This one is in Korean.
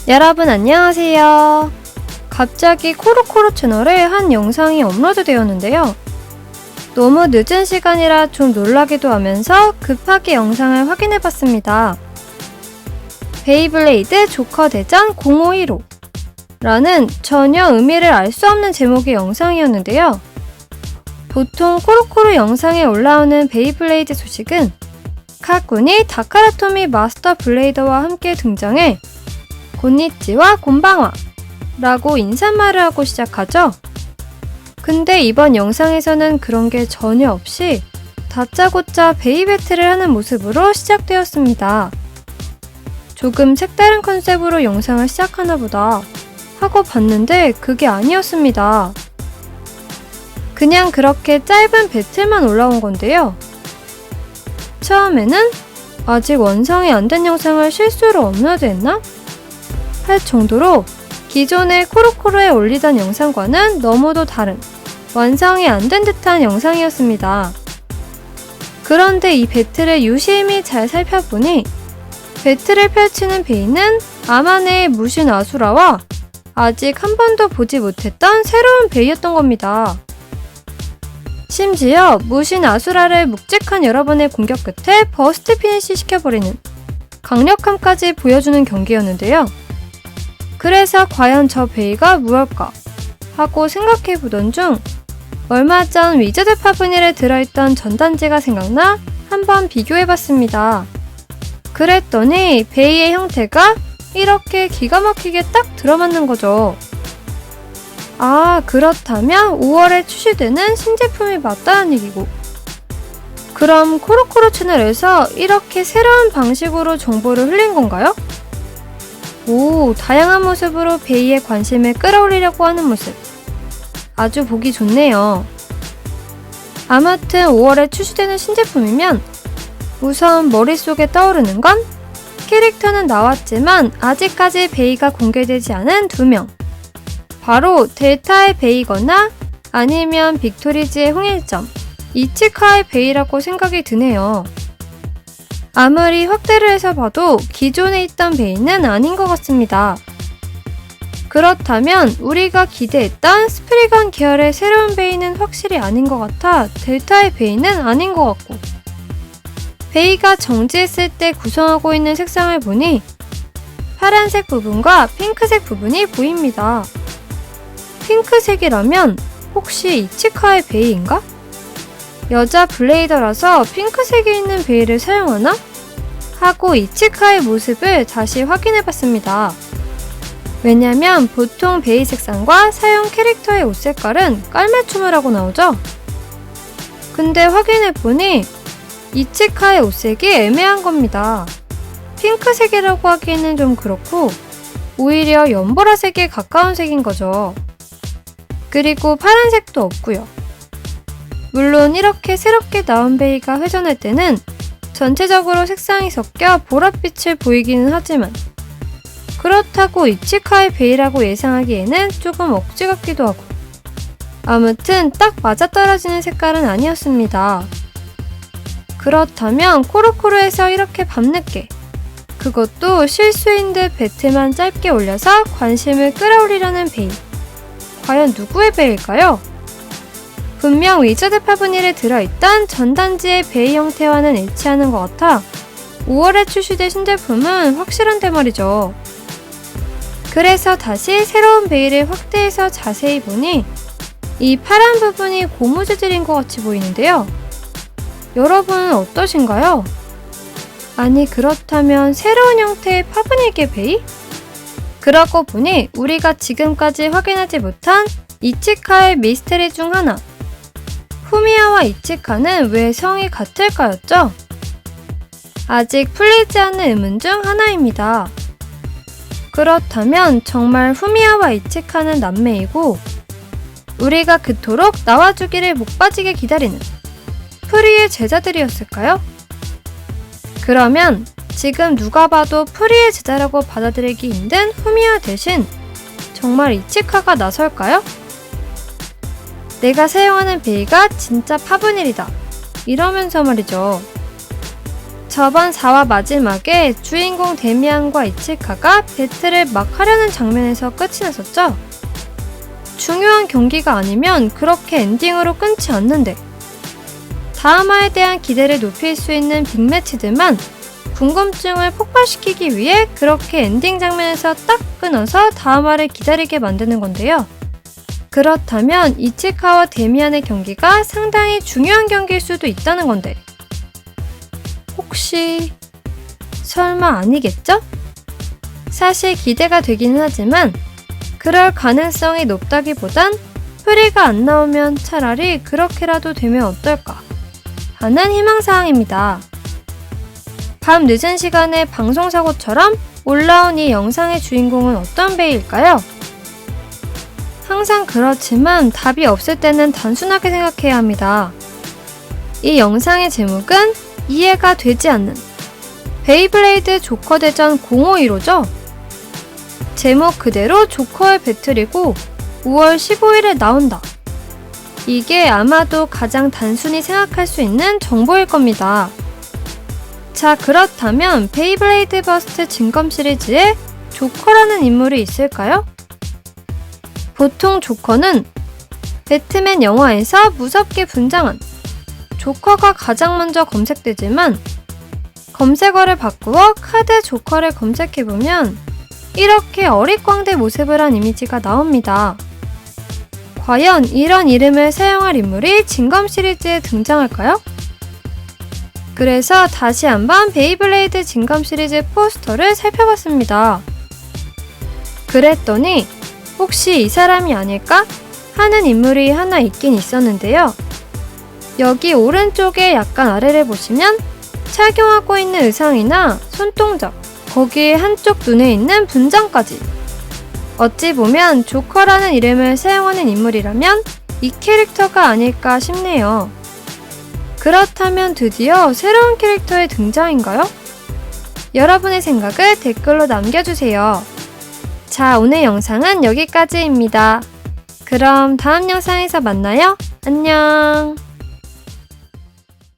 여러분 안녕하세요. 갑자기 코로코로 채널에 한 영상이 업로드 되었는데요. 너무 늦은 시간이라 좀 놀라기도 하면서 급하게 영상을 확인해봤습니다. 베이블레이드 조커 대전 0515 라는 전혀 의미를 알 수 없는 제목의 영상이었는데요. 보통 코로코로 영상에 올라오는 베이블레이드 소식은 카군이 다카라토미 마스터 블레이더와 함께 등장해 곤니찌와 곤방와 라고 인사말을 하고 시작하죠. 근데 이번 영상에서는 그런 게 전혀 없이 다짜고짜 베이 배틀을 하는 모습으로 시작되었습니다. 조금 색다른 컨셉으로 영상을 시작하나 보다 하고 봤는데 그게 아니었습니다. 그냥 그렇게 짧은 배틀만 올라온 건데요. 처음에는 아직 완성이 안 된 영상을 실수로 업로드했나? 할 정도로 기존의 코로코로에 올리던 영상과는 너무도 다른 완성이 안 된 듯한 영상이었습니다. 그런데 이 배틀을 유심히 잘 살펴보니 배틀을 펼치는 베이는 아마네의 무신 아수라와 아직 한 번도 보지 못했던 새로운 베이였던 겁니다. 심지어 무신 아수라를 묵직한 여러분의 공격 끝에 버스트 피니시 시켜버리는 강력함까지 보여주는 경기였는데요. 그래서 과연 저 베이가 무엇일까 하고 생각해보던 중 얼마 전 위저드 파브닐에 들어있던 전단지가 생각나 한번 비교해봤습니다. 그랬더니 베이의 형태가 이렇게 기가 막히게 딱 들어맞는 거죠. 아, 그렇다면 5월에 출시되는 신제품이 맞다는 얘기고. 그럼 코로코로 채널에서 이렇게 새로운 방식으로 정보를 흘린 건가요? 오, 다양한 모습으로 베이의 관심을 끌어올리려고 하는 모습. 아주 보기 좋네요. 아무튼 5월에 출시되는 신제품이면 우선 머릿속에 떠오르는 건 캐릭터는 나왔지만 아직까지 베이가 공개되지 않은 2명. 바로 델타의 베이거나 아니면 빅토리즈의 홍일점, 이치카의 베이라고 생각이 드네요. 아무리 확대를 해서 봐도 기존에 있던 베이는 아닌 것 같습니다. 그렇다면 우리가 기대했던 스프리건 계열의 새로운 베이는 확실히 아닌 것 같아 델타의 베이는 아닌 것 같고, 베이가 정지했을 때 구성하고 있는 색상을 보니 파란색 부분과 핑크색 부분이 보입니다. 핑크색이라면 혹시 이치카의 베이인가? 여자 블레이더라서 핑크색에 있는 베이를 사용하나? 하고 이치카의 모습을 다시 확인해봤습니다. 왜냐면 보통 베이 색상과 사용 캐릭터의 옷 색깔은 깔맞춤을 하고 나오죠? 근데 확인해보니 이치카의 옷색이 애매한 겁니다. 핑크색이라고 하기에는 좀 그렇고 오히려 연보라색에 가까운 색인 거죠. 그리고 파란색도 없고요. 물론 이렇게 새롭게 나온 베이가 회전할 때는 전체적으로 색상이 섞여 보랏빛을 보이기는 하지만 그렇다고 이치카의 베이라고 예상하기에는 조금 억지 같기도 하고, 아무튼 딱 맞아떨어지는 색깔은 아니었습니다. 그렇다면 코로코로에서 이렇게 밤늦게, 그것도 실수인 듯 배틀만 짧게 올려서 관심을 끌어올리려는 베이, 과연 누구의 베이일까요? 분명 위저드 파브닐에 들어있던 전단지의 베이 형태와는 일치하는 것 같아 5월에 출시될 신제품은 확실한데 말이죠. 그래서 다시 새로운 베이를 확대해서 자세히 보니 이 파란 부분이 고무 재질인 것 같이 보이는데요. 여러분은 어떠신가요? 아니, 그렇다면 새로운 형태의 파브닐계 베이? 그러고 보니 우리가 지금까지 확인하지 못한 이치카의 미스테리 중 하나, 후미야와 이치카는 왜 성이 같을까였죠? 아직 풀리지 않는 의문 중 하나입니다. 그렇다면 정말 후미야와 이치카는 남매이고 우리가 그토록 나와주기를 목 빠지게 기다리는 프리의 제자들이었을까요? 그러면 지금 누가 봐도 프리의 제자라고 받아들이기 힘든 후미야 대신 정말 이치카가 나설까요? 내가 사용하는 베이가 진짜 파브닐이다 이러면서 말이죠. 저번 4화 마지막에 주인공 데미안과 이치카가 배틀을 막 하려는 장면에서 끝이 났었죠? 중요한 경기가 아니면 그렇게 엔딩으로 끊지 않는데 다음화에 대한 기대를 높일 수 있는 빅매치들만 궁금증을 폭발시키기 위해 그렇게 엔딩 장면에서 딱 끊어서 다음화를 기다리게 만드는 건데요. 그렇다면 이치카와 데미안의 경기가 상당히 중요한 경기일 수도 있다는 건데 혹시 설마 아니겠죠? 사실 기대가 되기는 하지만 그럴 가능성이 높다기보단 프리가 안 나오면 차라리 그렇게라도 되면 어떨까 하는 희망사항입니다. 밤 늦은 시간에 방송사고처럼 올라온 이 영상의 주인공은 어떤 베이일까요? 항상 그렇지만 답이 없을 때는 단순하게 생각해야 합니다. 이 영상의 제목은 이해가 되지 않는 베이블레이드 조커 대전 051호죠? 제목 그대로 조커의 배틀이고 5월 15일에 나온다. 이게 아마도 가장 단순히 생각할 수 있는 정보일 겁니다. 자, 그렇다면 베이블레이드 버스트 진검 시리즈에 조커라는 인물이 있을까요? 보통 조커는 배트맨 영화에서 무섭게 분장한 조커가 가장 먼저 검색되지만 검색어를 바꾸어 카드 조커를 검색해보면 이렇게 어릿광대 모습을 한 이미지가 나옵니다. 과연 이런 이름을 사용할 인물이 진검 시리즈에 등장할까요? 그래서 다시 한번 베이블레이드 진검 시리즈 포스터를 살펴봤습니다. 그랬더니 혹시 이 사람이 아닐까 하는 인물이 하나 있긴 있었는데요. 여기 오른쪽에 약간 아래를 보시면 착용하고 있는 의상이나 손동작, 거기에 한쪽 눈에 있는 분장까지 어찌 보면 조커라는 이름을 사용하는 인물이라면 이 캐릭터가 아닐까 싶네요. 그렇다면 드디어 새로운 캐릭터의 등장인가요? 여러분의 생각을 댓글로 남겨주세요. 자, 오늘 영상은 여기까지입니다. 그럼 다음 영상에서 만나요. 안녕.